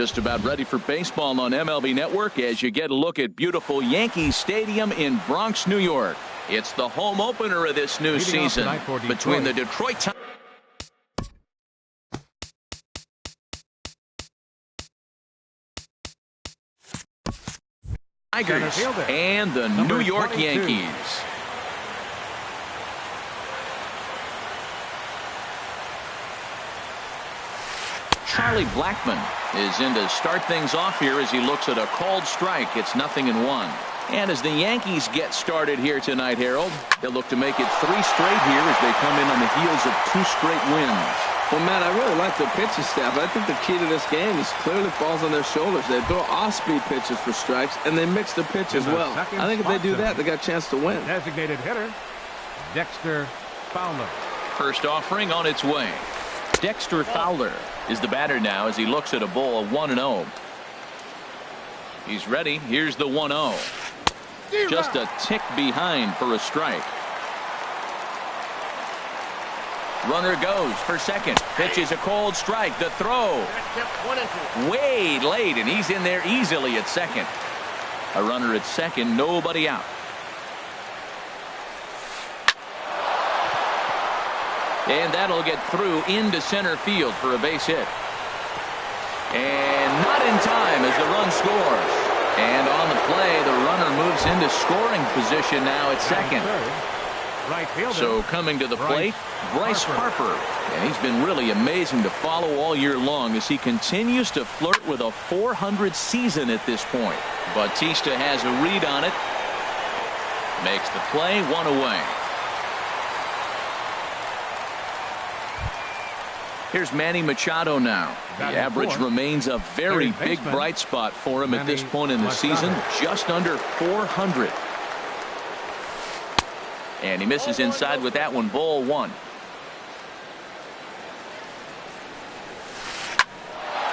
Just about ready for baseball on MLB Network as you get a look at beautiful Yankee Stadium in Bronx, New York. It's the home opener of this new season between the Detroit Tigers and the New York Yankees. Charlie Blackmon is in to start things off here as he looks at a called strike. It's 0-1. And as the Yankees get started here tonight, Harold, they'll look to make it 3 straight here as they come in on the heels of 2 straight wins. Well, Matt, I really like the pitching staff. I think the key to this game is clearly falls on their shoulders. They throw off-speed pitches for strikes, and they mix the pitch as well. I think if they do that, they got a chance to win. Designated hitter, Dexter Fowler. First offering on its way. Dexter Fowler is the batter now as he looks at a ball of 1-0. He's ready. Here's the 1-0. Just a tick behind for a strike. Runner goes for second. Pitch is a cold strike. The throw way late, and he's in there easily at second. A runner at second, nobody out. And that'll get through into center field for a base hit. And not in time as the run scores. And on the play, the runner moves into scoring position now at second. So coming to the plate, Bryce Harper. And he's been really amazing to follow all year long as he continues to flirt with a .400 season at this point. Bautista has a read on it. Makes the play, 1 away. Here's Manny Machado now. The average remains a very big bright spot for him at this point in the season, just under 400. And he misses inside with that one, ball 1.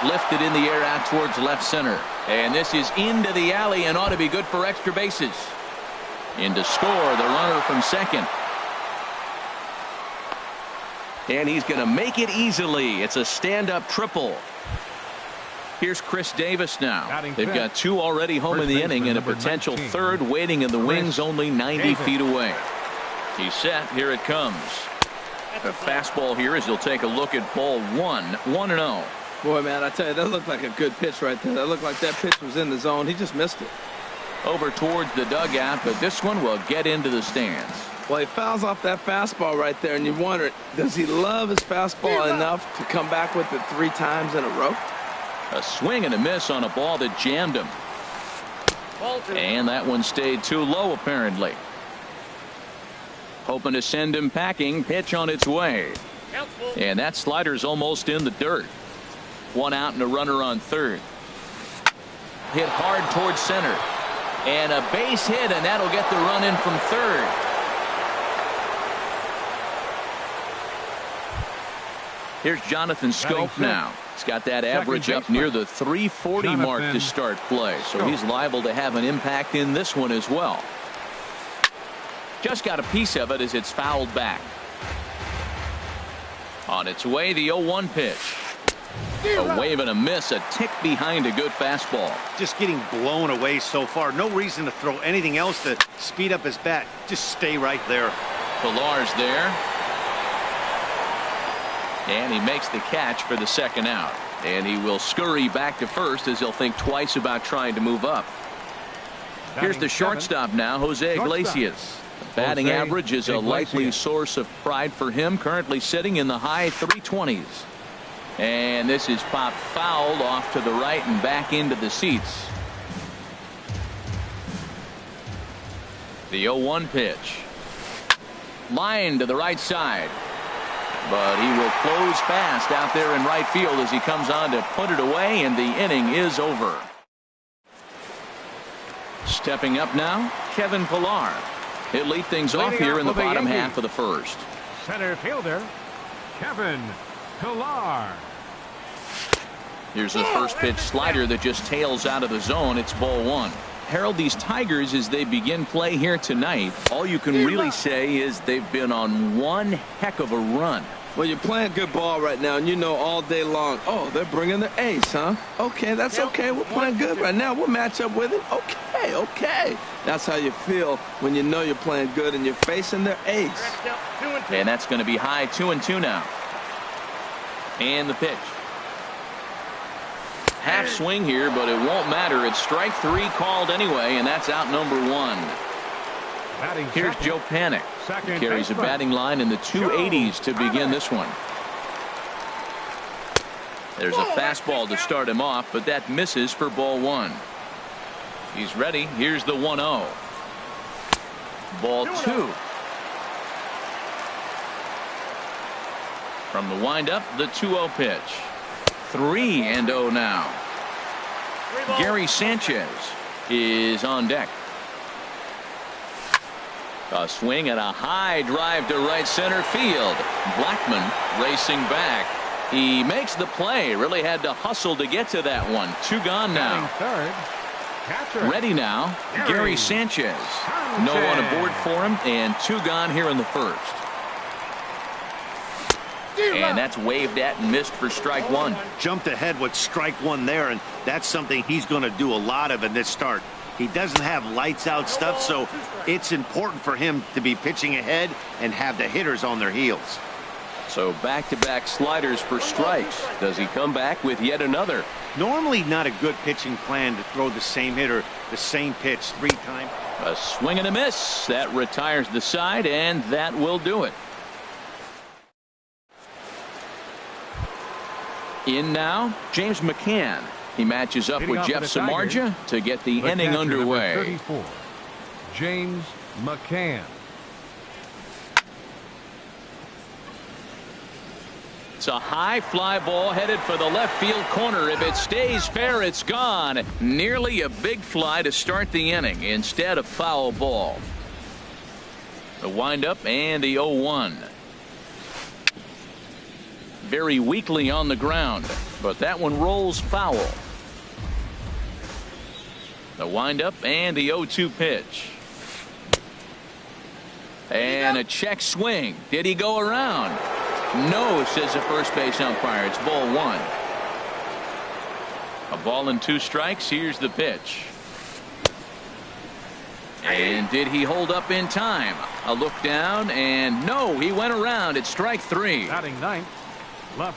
Lifted in the air out towards left center. And this is into the alley and ought to be good for extra bases. In to score, the runner from second. And he's going to make it easily. It's a stand-up triple. Here's Chris Davis now. They've got 2 already home in the inning and a potential 3rd waiting in the wings only 90 feet away. He's set. Here it comes. A fastball here as he'll take a look at ball 1. 1-0. Boy, man, I tell you, that looked like a good pitch right there. That looked like that pitch was in the zone. He just missed it. Over towards the dugout, but this one will get into the stands. Well, he fouls off that fastball right there, and you wonder, does he love his fastball enough to come back with it 3 times in a row? A swing and a miss on a ball that jammed him. And that one stayed too low, apparently. Hoping to send him packing. Pitch on its way. And that slider's almost in the dirt. 1 out and a runner on third. Hit hard towards center. And a base hit, and that'll get the run in from third. Here's Jonathan Scope now. He's got that average up near the 340 mark to start play. So he's liable to have an impact in this one as well. Just got a piece of it as it's fouled back. On its way, the 0-1 pitch. A wave and a miss, a tick behind a good fastball. Just getting blown away so far. No reason to throw anything else to speed up his bat. Just stay right there. Pilar's there. And he makes the catch for the 2nd out. And he will scurry back to first as he'll think twice about trying to move up. Here's the shortstop now, Jose Iglesias. The batting average is a likely source of pride for him, currently sitting in the high 320s. And this is popped fouled off to the right and back into the seats. The 0-1 pitch. Line to the right side. But he will close fast out there in right field as he comes on to put it away, and the inning is over. Stepping up now, Kevin Pillar. He'll lead things off here in the bottom half of the first. Center fielder, Kevin Pillar. Here's a first pitch slider that just tails out of the zone. It's ball 1. Harold, these Tigers, as they begin play here tonight, all you can really say is they've been on one heck of a run. Well, you're playing good ball right now, and you know all day long, oh, they're bringing their ace, huh? Okay, that's okay. We're playing good right now. We'll match up with it. Okay, okay. That's how you feel when you know you're playing good and you're facing their ace. And that's going to be high 2-2 now. And the pitch. Half swing here, but it won't matter. It's strike 3 called anyway, and that's out number 1. Here's Joe Panic. He carries a batting line in the 280s to begin this one. There's a fastball to start him off, but that misses for ball 1. He's ready. Here's the 1-0. Ball 2. From the windup, the 2-0 pitch. 3-0 now. Gary Sanchez is on deck. A swing and a high drive to right center field. Blackman racing back. He makes the play. Really had to hustle to get to that one. 2 gone now. Ready now, Gary Sanchez. No one aboard for him, and 2 gone here in the first. And that's waved at and missed for strike 1. Jumped ahead with strike 1 there, and that's something he's going to do a lot of in this start. He doesn't have lights out stuff, so it's important for him to be pitching ahead and have the hitters on their heels. So back-to-back sliders for strikes. Does he come back with yet another? Normally not a good pitching plan to throw the same hitter the same pitch 3 times. A swing and a miss. That retires the side, and that will do it. In now, James McCann. He matches up with Jeff Samardzija to get the inning underway. 34, James McCann. It's a high fly ball headed for the left field corner. If it stays fair, it's gone. Nearly a big fly to start the inning. Instead, a foul ball. The windup and the 0-1. Very weakly on the ground, but that one rolls foul. The windup and the 0-2 pitch. And a check swing. Did he go around? No, says the first base umpire. It's ball 1. A ball and 2 strikes. Here's the pitch. And did he hold up in time? A look down, and no, he went around. It's strike 3. Batting ninth.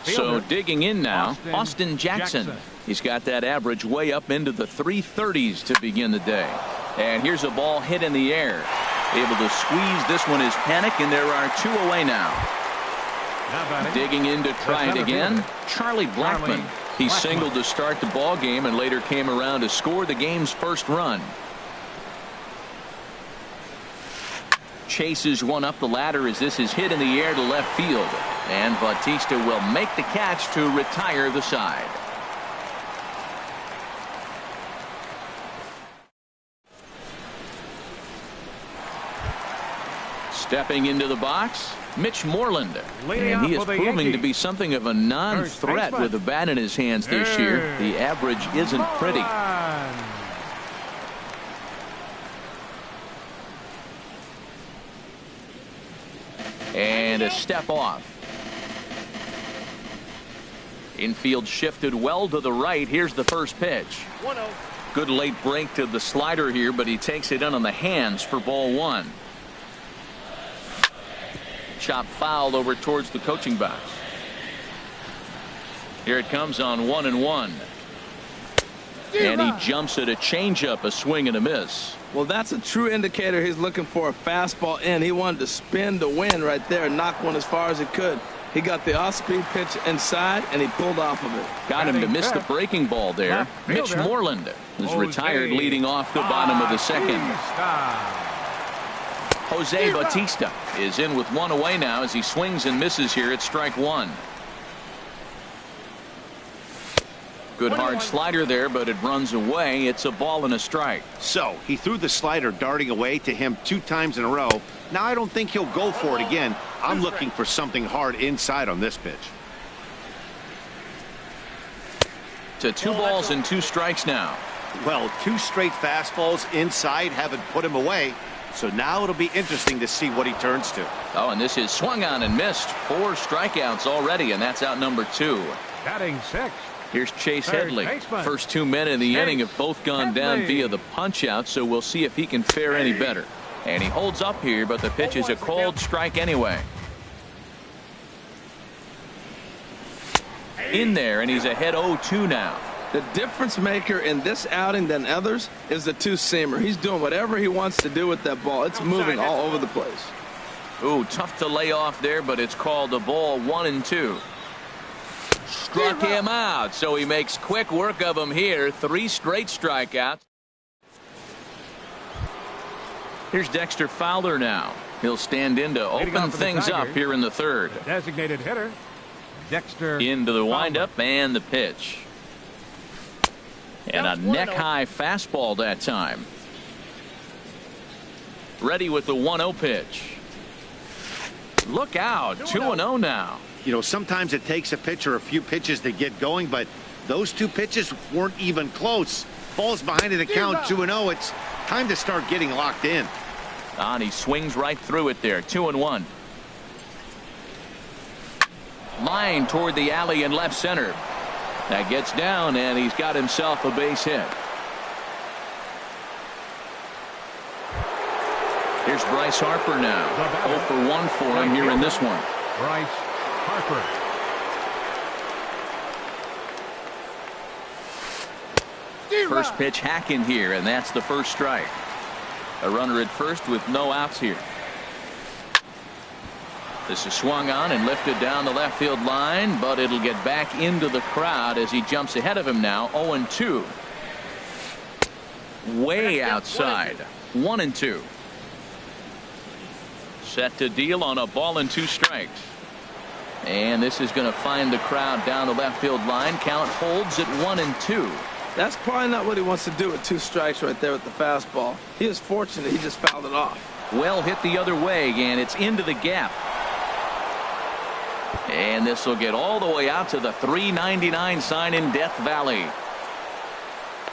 So digging in now, Austin Jackson. He's got that average way up into the 330s to begin the day. And here's a ball hit in the air. Able to squeeze this one is Panic, and there are 2 away now. Digging in to try it again, Charlie Blackman. He singled to start the ball game and later came around to score the game's first run. Chases one up the ladder as this is hit in the air to left field. And Bautista will make the catch to retire the side. Stepping into the box, Mitch Moreland. And he is proving to be something of a non-threat with a bat in his hands this year. The average isn't pretty. And a step off. Infield shifted well to the right. Here's the first pitch. Good late break to the slider here, but he takes it in on the hands for ball 1. Chop foul over towards the coaching box. Here it comes on 1-1. And he jumps at a changeup, a swing and a miss. Well, that's a true indicator he's looking for a fastball in. He wanted to spin the wind right there and knock one as far as he could. He got the off-speed pitch inside, and he pulled off of it. Got him to miss the breaking ball there. Mitch Moreland is retired leading off the bottom of the second. Jose Bautista is in with 1 away now as he swings and misses here at strike 1. Good hard slider there, but it runs away. It's a ball and a strike. So he threw the slider darting away to him 2 times in a row. Now I don't think he'll go for it again. I'm looking for something hard inside on this pitch. To 2 balls and 2 strikes now. Well, 2 straight fastballs inside haven't put him away. So now it'll be interesting to see what he turns to. Oh, and this is swung on and missed. 4 strikeouts already, and that's out number 2. Batting 6th. Here's Chase Third Headley. baseman. First 2 men in the Chase inning have both gone down Headley. via the punch-out, so we'll see if he can fare any better. And he holds up here, but the pitch is a cold strike anyway. In there, and he's ahead 0-2 now. The difference maker in this outing than others is the two-seamer. He's doing whatever he wants to do with that ball. It's moving all over the place. Ooh, tough to lay off there, but it's called a ball. 1-2. Struck him out, so he makes quick work of him here. 3 straight strikeouts. Here's Dexter Fowler now. He'll stand in to open things up here in the third. Designated hitter, Dexter. Into the Fowler. windup and the pitch. And a neck-high fastball that time. Ready with the 1-0 pitch. Look out, 2-0 now. You know, sometimes it takes a pitcher a few pitches to get going, but those 2 pitches weren't even close. Falls behind in the count, 2-0. It's time to start getting locked in. And he swings right through it there. 2-1. Line toward the alley in left center. That gets down, and he's got himself a base hit. Here's Bryce Harper now. 0 for 1 for him here in this one. Bryce Harper. First pitch hacking here, and that's the first strike. A runner at first with no outs here. This is swung on and lifted down the left field line, but it'll get back into the crowd as he jumps ahead of him now. 0-2. Way outside. 1-2. Set to deal on a ball and 2 strikes. And this is going to find the crowd down the left field line. Count holds at 1-2. That's probably not what he wants to do with 2 strikes right there with the fastball. He is fortunate he just fouled it off. Well hit the other way, and it's into the gap. And this will get all the way out to the 399 sign in Death Valley.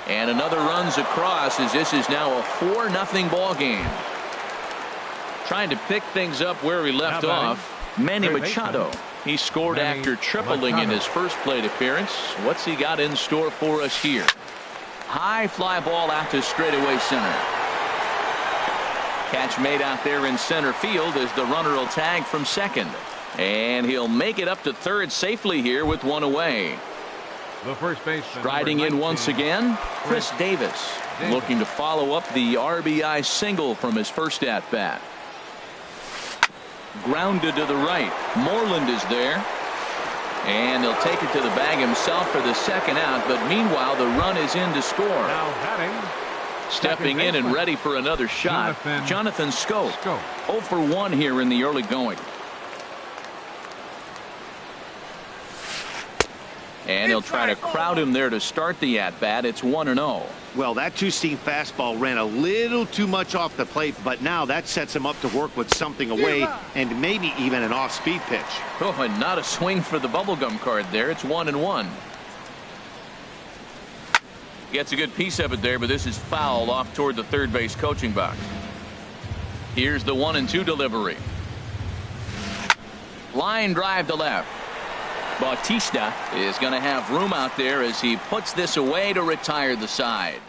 And another runs across as this is now a 4-0 ball game. Trying to pick things up where he left off. Manny Machado. He scored after tripling in his first plate appearance. What's he got in store for us here? High fly ball out to straightaway center. Catch made out there in center field as the runner will tag from second. And he'll make it up to third safely here with 1 away. The first baseman. Striding in once again, Chris Davis. Looking to follow up the RBI single from his first at bat. Grounded to the right. Moreland is there. And he'll take it to the bag himself for the second out. But meanwhile, the run is in to score. Now batting. Stepping in and ready for another shot. Jonathan Scope. 0 for 1 here in the early going. And he'll try to crowd him there to start the at-bat. It's 1-0. Well, that 2-seam fastball ran a little too much off the plate, but now that sets him up to work with something away and maybe even an off-speed pitch. Oh, and not a swing for the bubblegum card there. It's 1-1. Gets a good piece of it there, but this is foul off toward the third base coaching box. Here's the 1-2 delivery. Line drive to left. Bautista is going to have room out there as he puts this away to retire the side.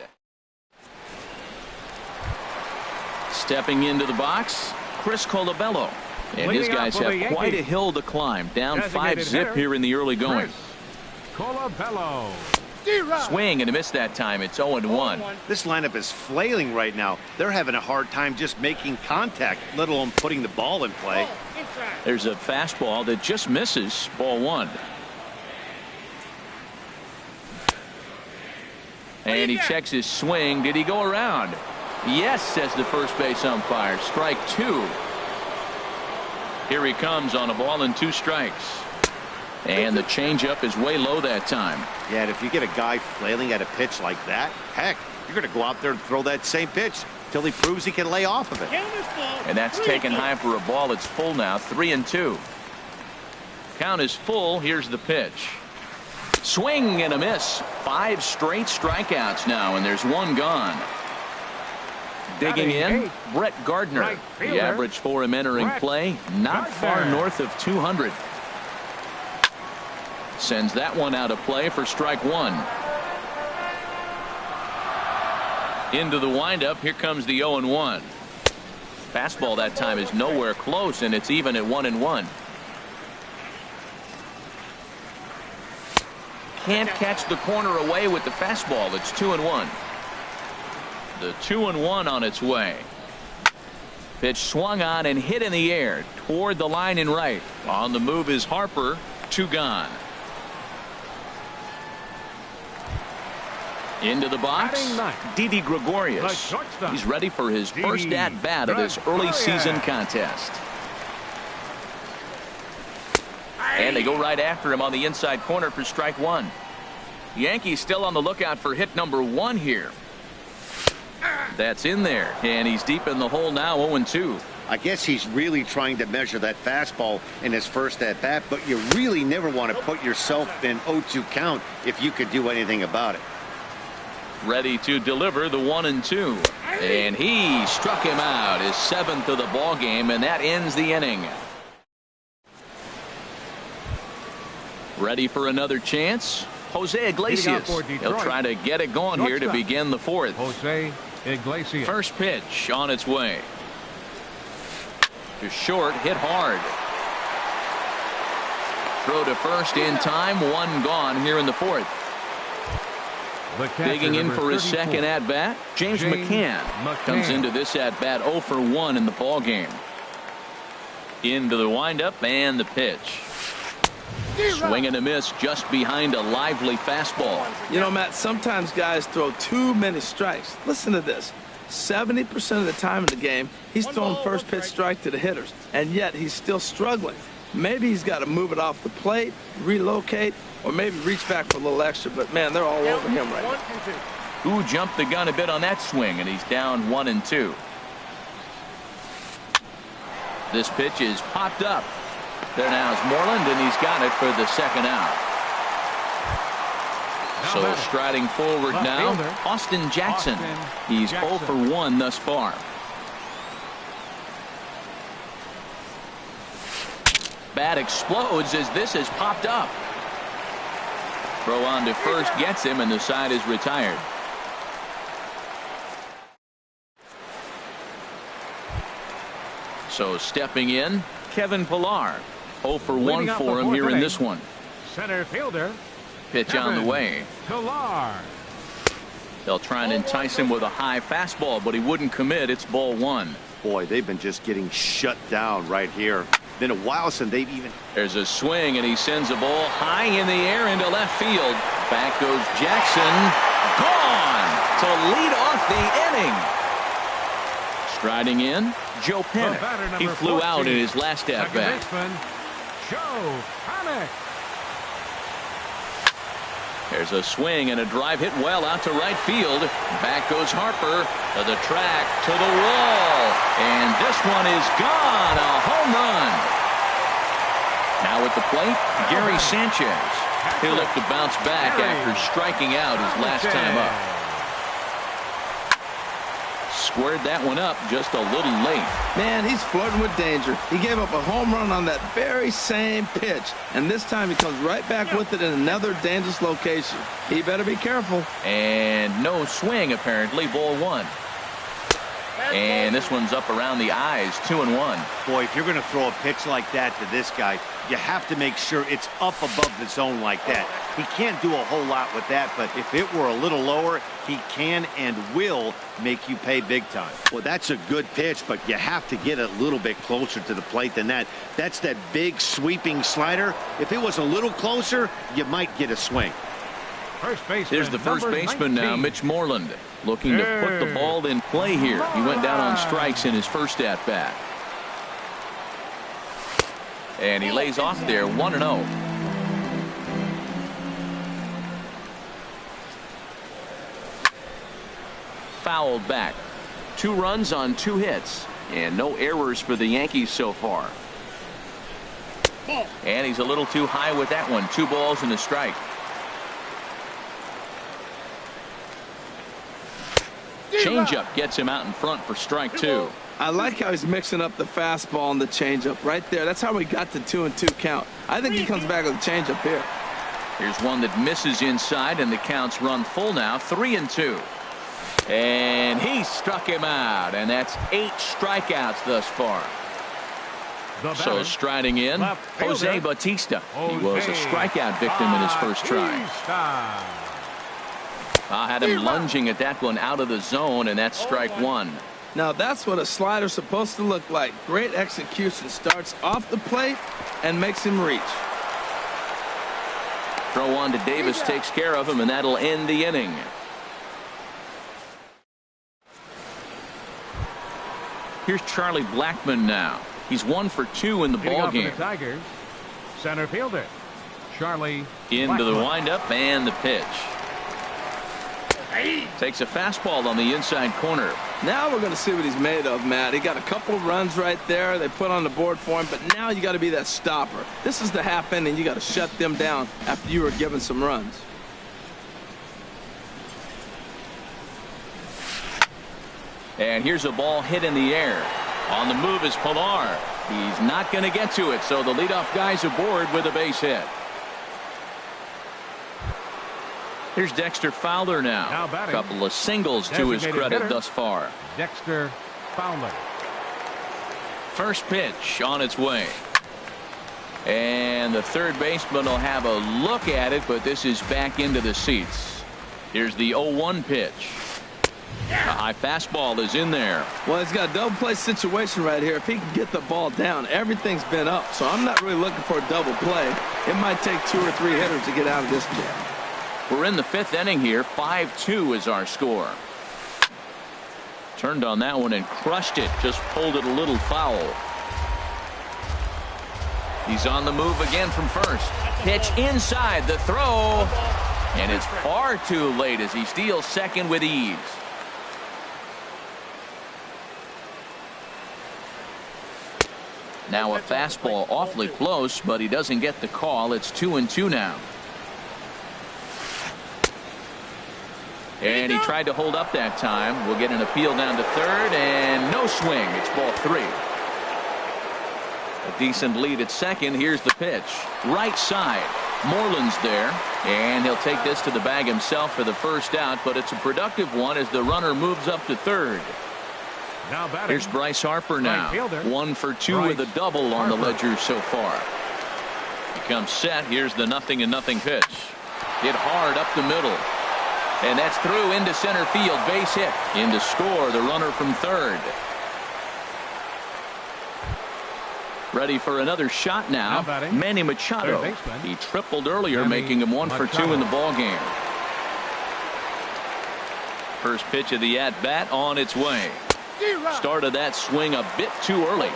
Stepping into the box, Chris Colabello. And his guys have quite a hill to climb. Down 5-zip here in the early going. Colabello. Swing and a miss that time. It's 0-1. This lineup is flailing right now. They're having a hard time just making contact, let alone putting the ball in play. There's a fastball that just misses. Ball 1. And he checks his swing. Did he go around? Yes, says the first base umpire. Strike 2. Here he comes on a ball and 2 strikes. And the changeup is way low that time. Yeah, and if you get a guy flailing at a pitch like that, heck, you're going to go out there and throw that same pitch till he proves he can lay off of it. And that's taken high for a ball. It's full now. 3-2. Count is full. Here's the pitch. Swing and a miss. 5 straight strikeouts now, and there's 1 gone. Digging in, Brett Gardner. Right The fielder, average for him entering Brett play, not far Gardner. north of 200. Sends that one out of play for strike one. Into the windup, here comes the 0-1. Fastball that time is nowhere close, and it's even at 1-1. Can't catch the corner away with the fastball. It's 2-1. The 2-1 on its way. Pitch swung on and hit in the air toward the line and right. On the move is Harper. 2 gone. Into the box, Didi Gregorius. He's ready for his first at-bat of this early season contest. And they go right after him on the inside corner for strike one. Yankees still on the lookout for hit number 1 here. That's in there, and he's deep in the hole now, 0-2. I guess he's really trying to measure that fastball in his first at-bat, but you really never want to put yourself in 0-2 count if you could do anything about it. Ready to deliver the 1-2, and he struck him out, his 7th of the ball game, and that ends the inning. Ready for another chance, Jose Iglesias. He'll try to get it going here to begin the 4th. Jose Iglesias. First pitch on its way. To short, hit hard. Throw to first in time, 1 gone here in the 4th. Digging in for his 34. second at-bat, James McCann comes into this at-bat 0 for 1 in the ball game. Into the windup and the pitch. Swing and a miss just behind a lively fastball. You know, Matt, sometimes guys throw too many strikes. Listen to this. 70% of the time in the game, he's throwing first pitch strike to the hitters, and yet he's still struggling. Maybe he's got to move it off the plate, relocate, or maybe reach back for a little extra, but man, they're all over him right now. Who jumped the gun a bit on that swing, and he's down 1-2. This pitch is popped up. There now is Moreland, and he's got it for the second out. So striding forward now, Austin Jackson. He's 0 for 1 thus far. Bat explodes as this has popped up. Throw on to first gets him, and the side is retired. So stepping in, Kevin Pillar. 0 for 1 for him here in this one. Center fielder. Pitch on the way. Pillar. They'll try and entice him with a high fastball, but he wouldn't commit. It's ball 1. Boy, they've been just getting shut down right here. Been a while since they've even. There's a swing, and he sends a ball high in the air into left field. Back goes Jackson. Gone to lead off the inning. Striding in, Joe Panic. He flew out in his last at-bat. Joe Panic. There's a swing and a drive hit well out to right field. Back goes Harper to the track, to the wall. And this one is gone. A home run. Now at the plate, Gary Sanchez. He'll look to bounce back after striking out his last time up. Squared that one up just a little late. Man, he's flirting with danger. He gave up a home run on that very same pitch, and this time he comes right back with it in another dangerous location. He better be careful. And no swing, apparently. Ball 1. And this one's up around the eyes, 2-1. Boy, if you're going to throw a pitch like that to this guy, you have to make sure it's up above the zone like that. He can't do a whole lot with that, but if it were a little lower, he can and will make you pay big time. Well, that's a good pitch, but you have to get a little bit closer to the plate than that. That's that big sweeping slider. If it was a little closer, you might get a swing. First baseman. There's the first baseman now, Mitch Moreland, looking to put the ball in play here. He went down on strikes in his first at-bat. And he lays off there, 1-0. Fouled back. 2 runs on 2 hits. And no errors for the Yankees so far. And he's a little too high with that one. 2 balls and a strike. Changeup gets him out in front for strike 2. I like how he's mixing up the fastball and the changeup right there. That's how we got the 2-2 count. I think he comes back with a changeup here. Here's one that misses inside, and the count's run full now, 3-2. And he struck him out, and that's 8 strikeouts thus far. So striding in, Jose Bautista. He was a strikeout victim in his first try. I had him lunging at that one out of the zone, and that's strike 1. Now that's what a slider's supposed to look like. Great execution. Starts off the plate and makes him reach. Throw on to Davis takes care of him, and that'll end the inning. Here's Charlie Blackmon now. He's 1 for 2 in the ball game. The Tigers, center fielder Charlie Into the Blackmon. windup and the pitch. Takes a fastball on the inside corner. Now we're going to see what he's made of, Matt. He got a couple runs right there they put on the board for him, but now you got to be that stopper. This is the half inning. You got to shut them down after you were given some runs. And here's a ball hit in the air. On the move is Pilar. He's not going to get to it, so the leadoff guy's aboard with a base hit. Here's Dexter Fowler now. A couple of singles to his credit thus far. Dexter Fowler. First pitch on its way. And the third baseman will have a look at it, but this is back into the seats. Here's the 0-1 pitch. A high fastball is in there. Well, he's got a double play situation right here. If he can get the ball down, everything's been up, so I'm not really looking for a double play. It might take 2 or 3 hitters to get out of this jam. We're in the 5th inning here. 5-2 is our score. Turned on that one and crushed it. Just pulled it a little foul. He's on the move again from first. Pitch inside the throw. And it's far too late as he steals second with ease. Now a fastball awfully close, but he doesn't get the call. It's 2-2 now. And he tried to hold up that time. We'll get an appeal down to third, and no swing. It's ball 3. A decent lead at second. Here's the pitch. Right side. Moreland's there, and he'll take this to the bag himself for the first out, but it's a productive one as the runner moves up to third. Now batting. Here's Bryce Harper now. Fielder, 1 for 2 Bryce with a double on the Harper. ledger so far. He comes set. Here's the 0-0 pitch. Hit hard up the middle. And that's through into center field. Base hit. In to score the runner from third. Ready for another shot now. Manny Machado. He tripled earlier, making him 1 for 2 in the ball game. First pitch of the at-bat on its way. Started that swing a bit too early.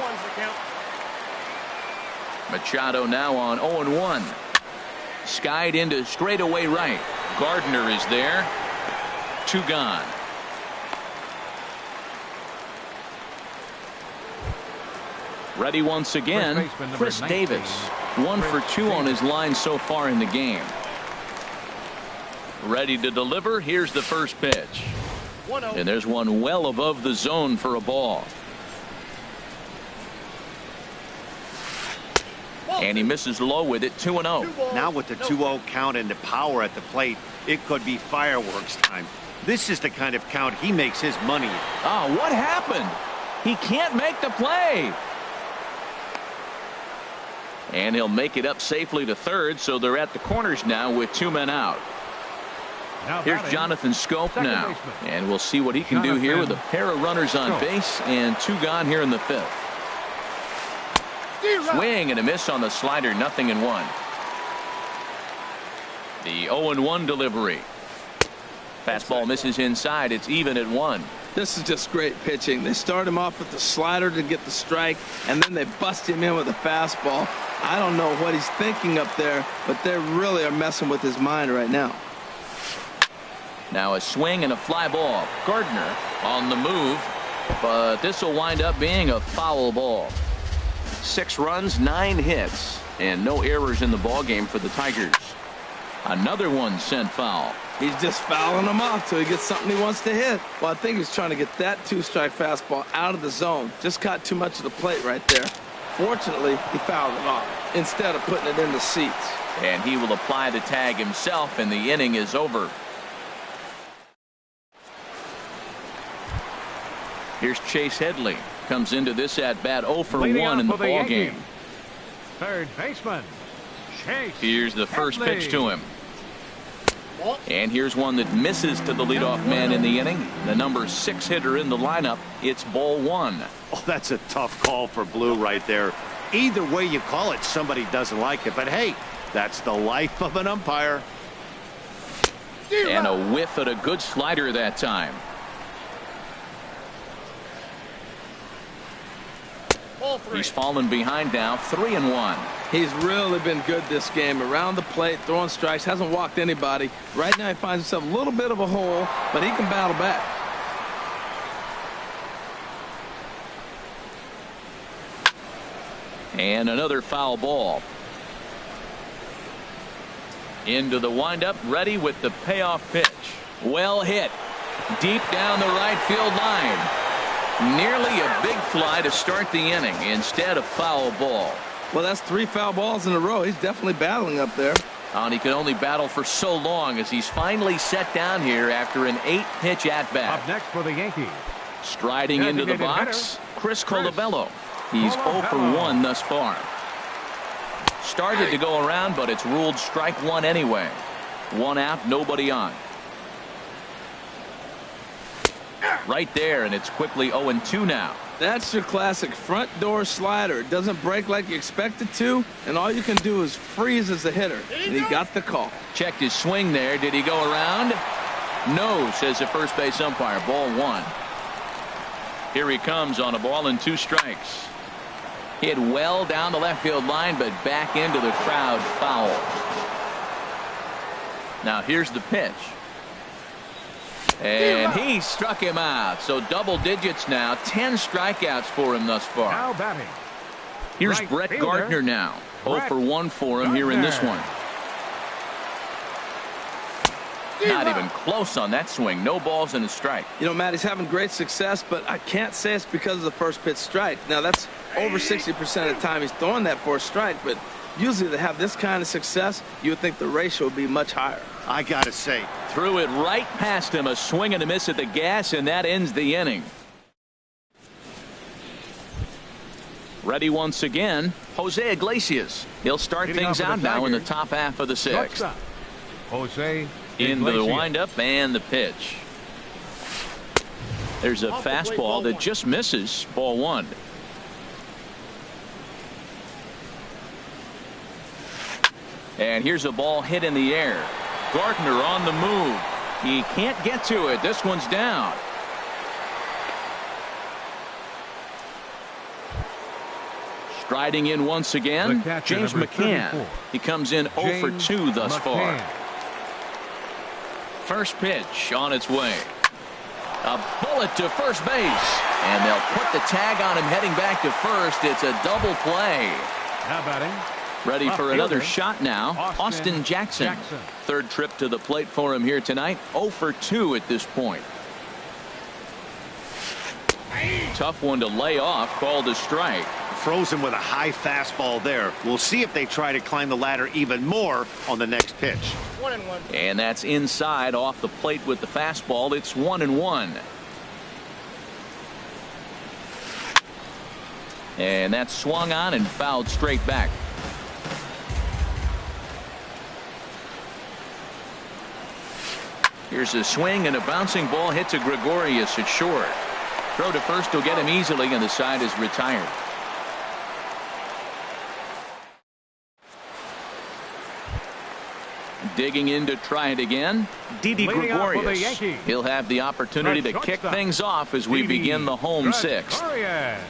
Machado now on 0-1. Skied into straightaway right. Gardner is there. 2 gone. Ready once again, Chris Davis. 1 for 2 on his line so far in the game. Ready to deliver. Here's the first pitch. And there's one well above the zone for a ball. And he misses low with it. 2-0. Now with the 2-0 count and the power at the plate, it could be fireworks time. This is the kind of count he makes his money in. Oh, what happened? He can't make the play. And he'll make it up safely to third, so they're at the corners now with 2 men out. Here's Jonathan Scope now, and we'll see what he can do here with a pair of runners on base and 2 gone here in the 5th. Swing and a miss on the slider, 0-1. The 0-1 delivery. Fastball misses inside. It's even at 1. This is just great pitching. They start him off with the slider to get the strike, and then they bust him in with a fastball. I don't know what he's thinking up there, but they really are messing with his mind right now. Now a swing and a fly ball. Gardner on the move, but this will wind up being a foul ball. 6 runs, 9 hits, and no errors in the ball game for the Tigers. Another one sent foul. He's just fouling them off till he gets something he wants to hit. Well, I think he's trying to get that two-strike fastball out of the zone. Just caught too much of the plate right there. Fortunately, he fouled it off instead of putting it in the seats. And he will apply the tag himself, and the inning is over. Here's Chase Headley. Comes into this at-bat 0 for 1 in the ball game. Third baseman, Chase Here's the first Headley. pitch to him. And here's one that misses to the leadoff man in the inning. The number 6 hitter in the lineup. It's ball 1. Oh, that's a tough call for Blue right there. Either way you call it, somebody doesn't like it. But hey, that's the life of an umpire. And a whiff at a good slider that time. He's fallen behind now, 3-1. He's really been good this game. Around the plate, throwing strikes, hasn't walked anybody. Right now he finds himself a little bit of a hole, but he can battle back. And another foul ball. Into the windup, ready with the payoff pitch. Well hit. Deep down the right field line. Nearly a big fly to start the inning instead of foul ball. Well, that's 3 foul balls in a row. He's definitely battling up there. And he can only battle for so long as he's finally set down here after an 8-pitch at-bat. Up next for the Yankees. Striding into the box, Chris Colabello. He's 0 for 1 thus far. Started to go around, but it's ruled strike 1 anyway. 1 out, nobody on. Right there, and it's quickly 0-2 now. That's your classic front door slider. It doesn't break like you expect it to, and all you can do is freeze as a hitter. And he got the call. Checked his swing there. Did he go around? No, says the first base umpire. Ball 1. Here he comes on a ball and 2 strikes. Hit well down the left field line, but back into the crowd, foul. Now here's the pitch. And he struck him out. So double digits now. 10 strikeouts for him thus far. Now batting. Here's Right Brett fielder, Gardner now. 0 for 1 for him here in this one. Not even close on that swing. No balls and a strike. You know, Matt, he's having great success, but I can't say it's because of the first pitch strike. Now, that's over 60% of the time he's throwing that for a strike, but usually to have this kind of success, you would think the ratio would be much higher. I gotta say, threw it right past him. A swing and a miss at the gas, and that ends the inning. Ready once again, Jose Iglesias. He'll start things out now in the top half of the 6th. Jose Into the Iglesias. windup and the pitch. There's a fastball that just misses. Ball 1. And here's a ball hit in the air. Gardner on the move. He can't get to it. This one's down. Striding in once again, catcher, James number McCann. 34. He comes in 0 for 2 thus far. First pitch on its way. A bullet to first base. And they'll put the tag on him heading back to first. It's a double play. Now batting. Ready for another fielder, shot now. Austin Jackson. Third trip to the plate for him here tonight. 0 for 2 at this point. Tough one to lay off. Called a strike. throws him with a high fastball there. We'll see if they try to climb the ladder even more on the next pitch. 1-1. And that's inside off the plate with the fastball. It's 1-1. And that's swung on and fouled straight back. Here's a swing and a bouncing ball hit to Gregorius at short. Throw to first will get him easily, and the side is retired. Digging in to try it again, Didi Leading off for the Gregorius. Yankees. He'll have the opportunity to kick things off as we begin the home sixth. Gregorius.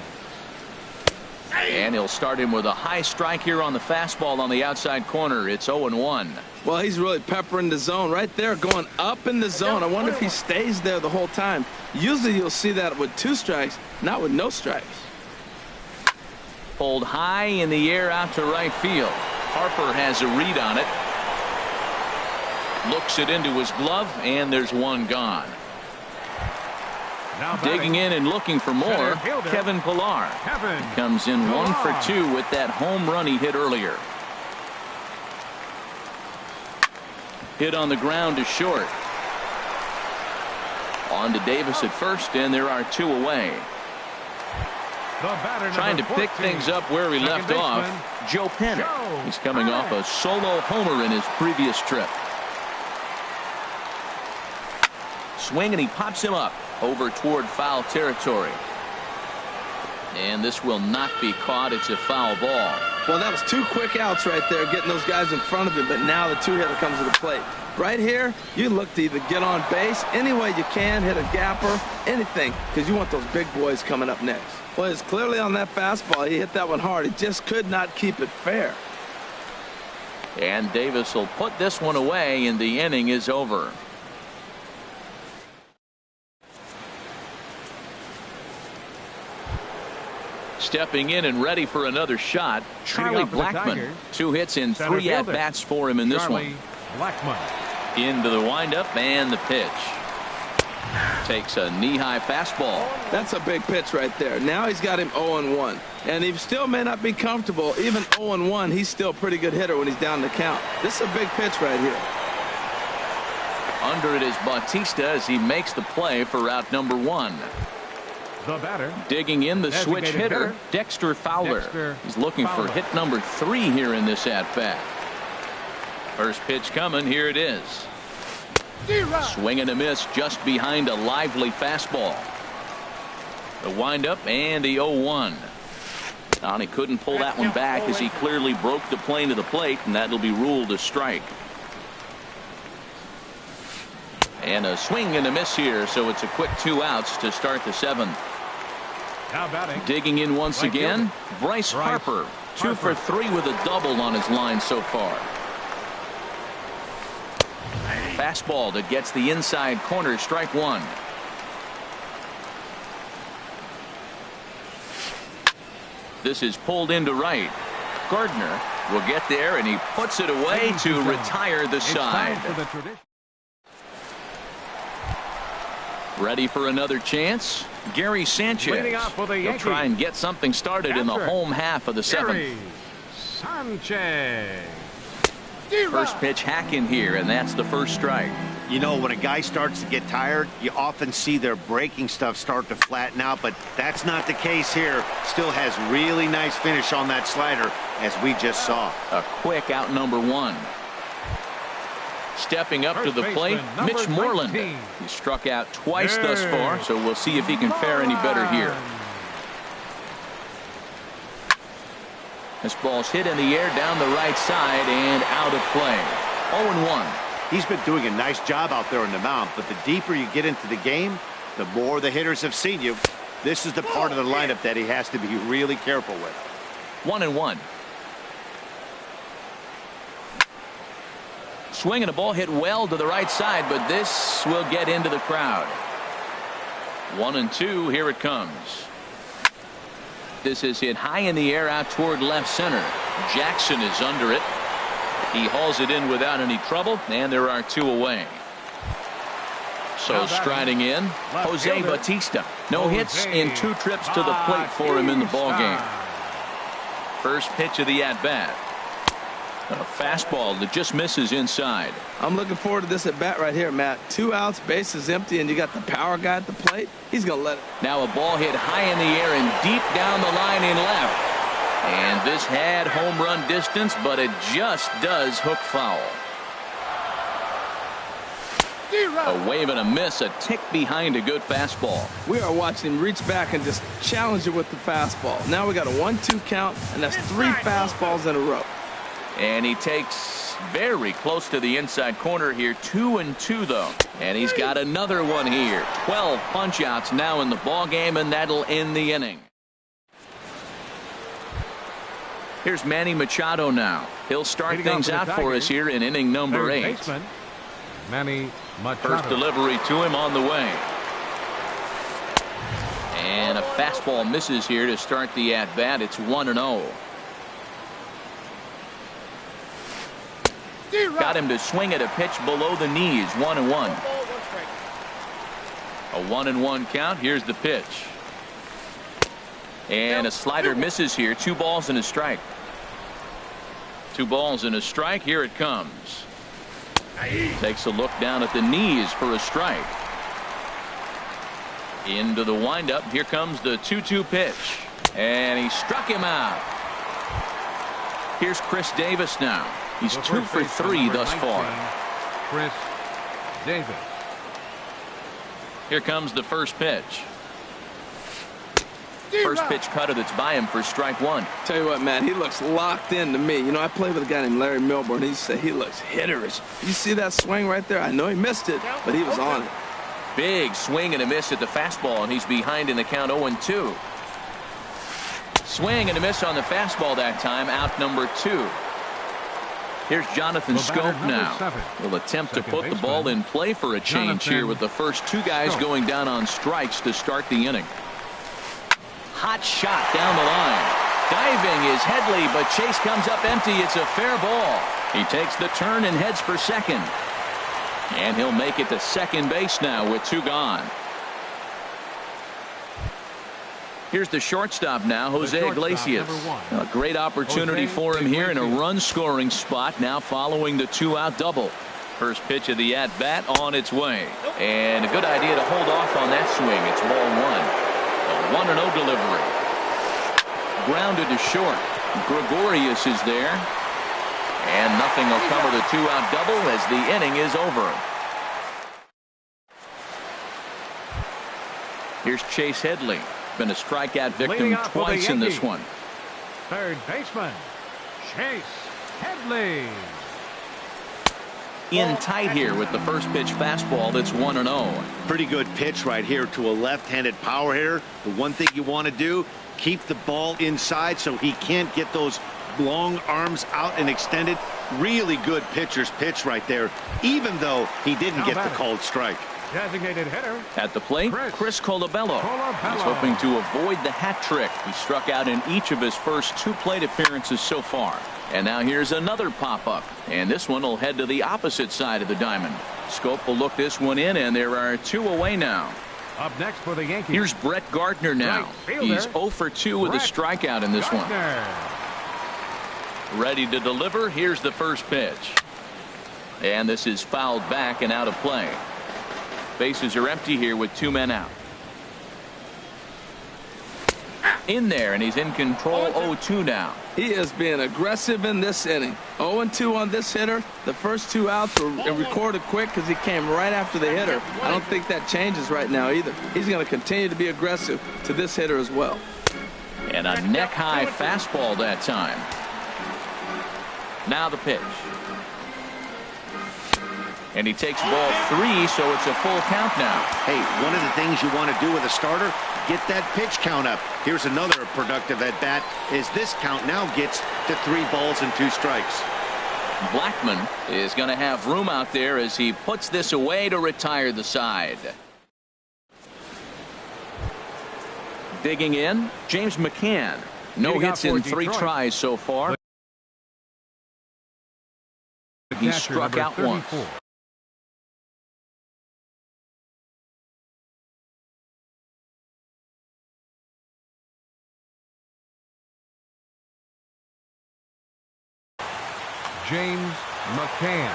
And he'll start him with a high strike here on the fastball on the outside corner. It's 0-1. Well, he's really peppering the zone right there, going up in the zone. I wonder if he stays there the whole time. Usually you'll see that with 2 strikes, not with no strikes. Pulled high in the air out to right field. Harper has a read on it. Looks it into his glove, and there's one gone. Digging in and looking for more, Kevin Pillar. He comes in 1 for 2 with that home run he hit earlier. Hit on the ground to short. On to Davis at first, and there are 2 away. Trying to pick things up where he left off, Joe Pennant. He's coming off a solo homer in his previous trip. Swing, and he pops him up over toward foul territory. And this will not be caught. It's a foul ball. Well, that was 2 quick outs right there, getting those guys in front of him, but now the 2-hitter comes to the plate. Right here, you look to either get on base any way you can, hit a gapper, anything, because you want those big boys coming up next. Well, it's clearly on that fastball. He hit that one hard. He just could not keep it fair. And Davis will put this one away, and the inning is over. Stepping in and ready for another shot, Charlie Blackmon. 2 hits and 3 at-bats for him in this one. Into the windup and the pitch. Takes a knee-high fastball. That's a big pitch right there. Now he's got him 0-1. And he still may not be comfortable. Even 0-1, he's still a pretty good hitter when he's down the count. This is a big pitch right here. Under it is Bautista as he makes the play for out number 1. The batter. Digging in, the switch hitter, Dexter Fowler. He's looking for hit number 3 here in this at-bat. First pitch coming. Here it is. Swing and a miss just behind a lively fastball. The windup and the 0-1. And he couldn't pull that one back as he clearly broke the plane to the plate, and that'll be ruled a strike. And a swing and a miss here, so it's a quick 2 outs to start the 7th. Digging in once again, Bryce Harper. 2 for 3 with a double on his line so far. Fastball that gets the inside corner, strike 1. This is pulled into right. Gardner will get there, and he puts it away to retire the side. Ready for another chance? Gary Sanchez. He'll try and get something started in the home half of the 7th. First pitch hack in here, and that's the first strike. You know, when a guy starts to get tired, you often see their breaking stuff start to flatten out, but that's not the case here. Still has really nice finish on that slider, as we just saw. A quick out number 1. Stepping up to the plate, Mitch Moreland. He struck out twice thus far, so we'll see if he can fare any better here. This ball's hit in the air down the right side and out of play. 0-1. He's been doing a nice job out there on the mound, but the deeper you get into the game, the more the hitters have seen you. This is the part of the lineup that he has to be really careful with. 1-1. Swing and a ball hit well to the right side, but this will get into the crowd. 1-2. Here it comes. This is hit high in the air out toward left center. Jackson is under it. He hauls it in without any trouble, and there are 2 away. So striding in, Jose Bautista. No hits in 2 trips to the plate for him in the ballgame. First pitch of the at-bat. A fastball that just misses inside. I'm looking forward to this at bat right here, Matt. 2 outs, base is empty, and you got the power guy at the plate. He's going to let it. Now a ball hit high in the air and deep down the line in left. And this had home run distance, but it just does hook foul. A wave and a miss, a tick behind a good fastball. We are watching him reach back and just challenge it with the fastball. Now we got a 1-2 count, and that's 3 fastballs in a row. And he takes very close to the inside corner here. 2-2 though, and he's got another one here. 12 punch outs now in the ball game, and that'll end the inning. Here's Manny Machado now. He'll start things out for us here in inning number 8. Manny Machado. First delivery to him on the way. And a fastball misses here to start the at-bat. It's 1-0. Got him to swing at a pitch below the knees. 1-1. A 1-1 count. Here's the pitch. And a slider misses here. 2 balls and a strike. 2 balls and a strike. Here it comes. Takes a look down at the knees for a strike. Into the windup. Here comes the 2-2 pitch. And he struck him out. Here's Chris Davis now. He's 2 for 3 thus far. Chris Davis. Here comes the first pitch. First pitch cutter that's by him for strike 1. Tell you what, Matt, he looks locked in to me. You know, I played with a guy named Larry Milburn. He said he looks hitterish. You see that swing right there? I know he missed it, but he was on it. Big swing and a miss at the fastball, and he's behind in the count 0-2. Swing and a miss on the fastball that time. Out number 2. Here's Jonathan Scope now. Will attempt to put the ball in play for a change here with the first 2 guys going down on strikes to start the inning. Hot shot down the line. Diving is Headley, but Chase comes up empty. It's a fair ball. He takes the turn and heads for second. And he'll make it to second base now with 2 gone. Here's the shortstop now, Jose Iglesias. A great opportunity for him here in a run-scoring spot now following the 2-out double. First pitch of the at-bat on its way. And a good idea to hold off on that swing. It's ball 1. A 1-0 delivery. Grounded to short. Gregorius is there. And nothing will come of the 2-out double as the inning is over. Here's Chase Headley. Been a strikeout victim twice in this one. Third baseman, Chase Headley. In tight here with the first pitch fastball that's 1-0. Pretty good pitch right here to a left-handed power hitter. The one thing you want to do, keep the ball inside so he can't get those long arms out and extended. Really good pitcher's pitch right there, even though he didn't get the called strike. Designated hitter. At the plate, Chris Colabello. He's hoping to avoid the hat trick. He struck out in each of his first 2 plate appearances so far. And now here's another pop-up. And this one will head to the opposite side of the diamond. Scope will look this one in, and there are 2 away now. Up next for the Yankees. Here's Brett Gardner now. He's 0 for 2 with a strikeout in this one. Ready to deliver. Here's the first pitch. And this is fouled back and out of play. Bases are empty here with 2 men out. In there, and he's in control. 0-2 now. He is being aggressive in this inning. 0-2 on this hitter. The first 2 outs were recorded quick because he came right after the hitter. I don't think that changes right now either. He's going to continue to be aggressive to this hitter as well. And a neck-high fastball that time. Now the pitch. And he takes ball 3, so it's a full count now. Hey, one of the things you want to do with a starter, get that pitch count up. Here's another productive at-bat as this count now gets to 3 balls and 2 strikes. Blackman is going to have room out there as he puts this away to retire the side. Digging in, James McCann. No hits in 3 tries so far. He struck out once. James McCann.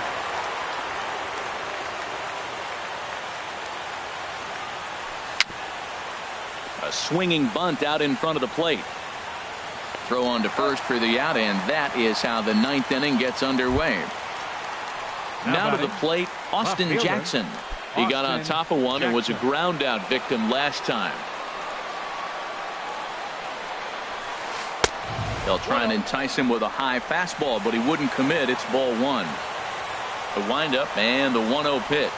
A swinging bunt out in front of the plate. Throw on to first for the out, and that is how the 9th inning gets underway. Now to the plate, Austin Jackson. He got on top of one and was a ground out victim last time. They'll try and entice him with a high fastball, but he wouldn't commit. It's ball 1. The windup and the 1-0 pitch.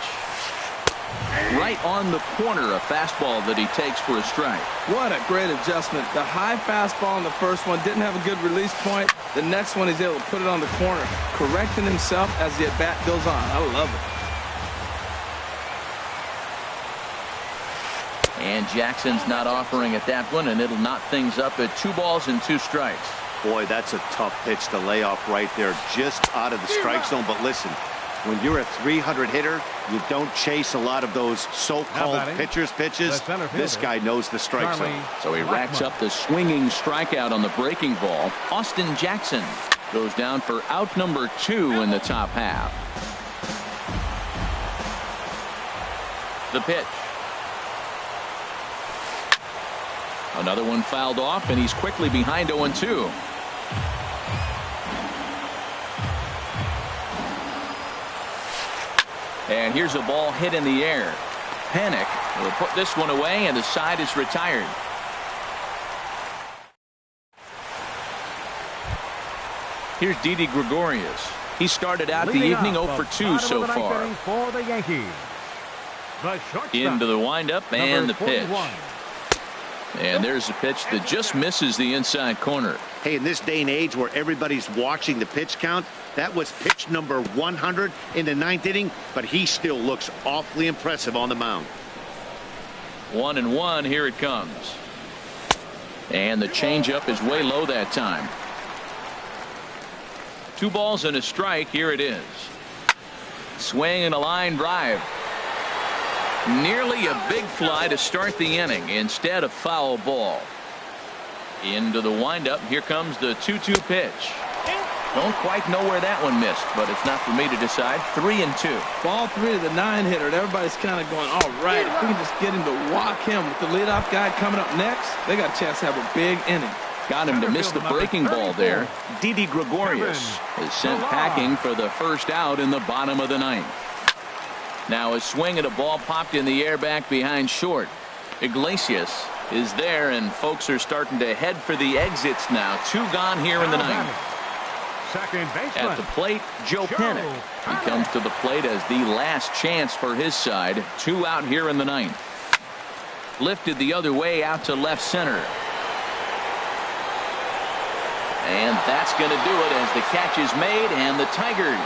Right on the corner, a fastball that he takes for a strike. What a great adjustment. The high fastball in the first one didn't have a good release point. The next one he's able to put it on the corner, correcting himself as the at-bat goes on. I love it. And Jackson's not offering at that one, and it'll knot things up at 2 balls and 2 strikes. Boy, that's a tough pitch to lay off right there, just out of the strike zone. But listen, when you're a 300 hitter, you don't chase a lot of those so-called pitcher's pitches. This guy knows the strike zone. So he racks up the swinging strikeout on the breaking ball. Austin Jackson goes down for out number 2 in the top half. The pitch. Another one fouled off, and he's quickly behind 0-2. And here's a ball hit in the air. Panic will put this one away, and the side is retired. Here's Didi Gregorius. He started out the evening 0 for 2 so far. For the Yankees, Into the windup and the pitch. And there's a pitch that just misses the inside corner. Hey, in this day and age where everybody's watching the pitch count, that was pitch number 100 in the 9th inning, but he still looks awfully impressive on the mound. 1-1, here it comes. And the changeup is way low that time. 2 balls and a strike. Here it is. Swing and a line drive. Nearly a big fly to start the inning. Instead, a foul ball. Into the windup. Here comes the 2-2 pitch. Don't quite know where that one missed, but it's not for me to decide. 3-2. Ball 3 to the 9-hitter. Everybody's kind of going, all right, if we can just get him to walk him with the leadoff guy coming up next, they got a chance to have a big inning. Got him to miss the breaking ball there. Didi Gregorius is sent packing for the first out in the bottom of the 9th. Now a swing at a ball popped in the air back behind short. Iglesias is there, and folks are starting to head for the exits now. 2 gone here in the 9th. At the plate, Joe Panic. He comes to the plate as the last chance for his side. 2 out here in the 9th. Lifted the other way out to left center. And that's going to do it as the catch is made, and the Tigers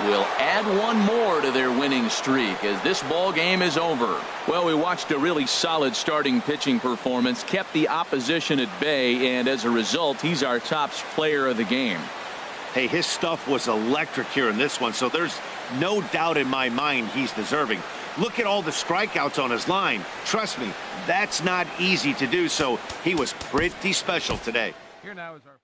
will add 1 more to their winning streak as this ball game is over. Well, we watched a really solid starting pitching performance, kept the opposition at bay, and as a result, he's our top player of the game. Hey, his stuff was electric here in this one, so there's no doubt in my mind he's deserving. Look at all the strikeouts on his line. Trust me, that's not easy to do, so he was pretty special today. Here now is our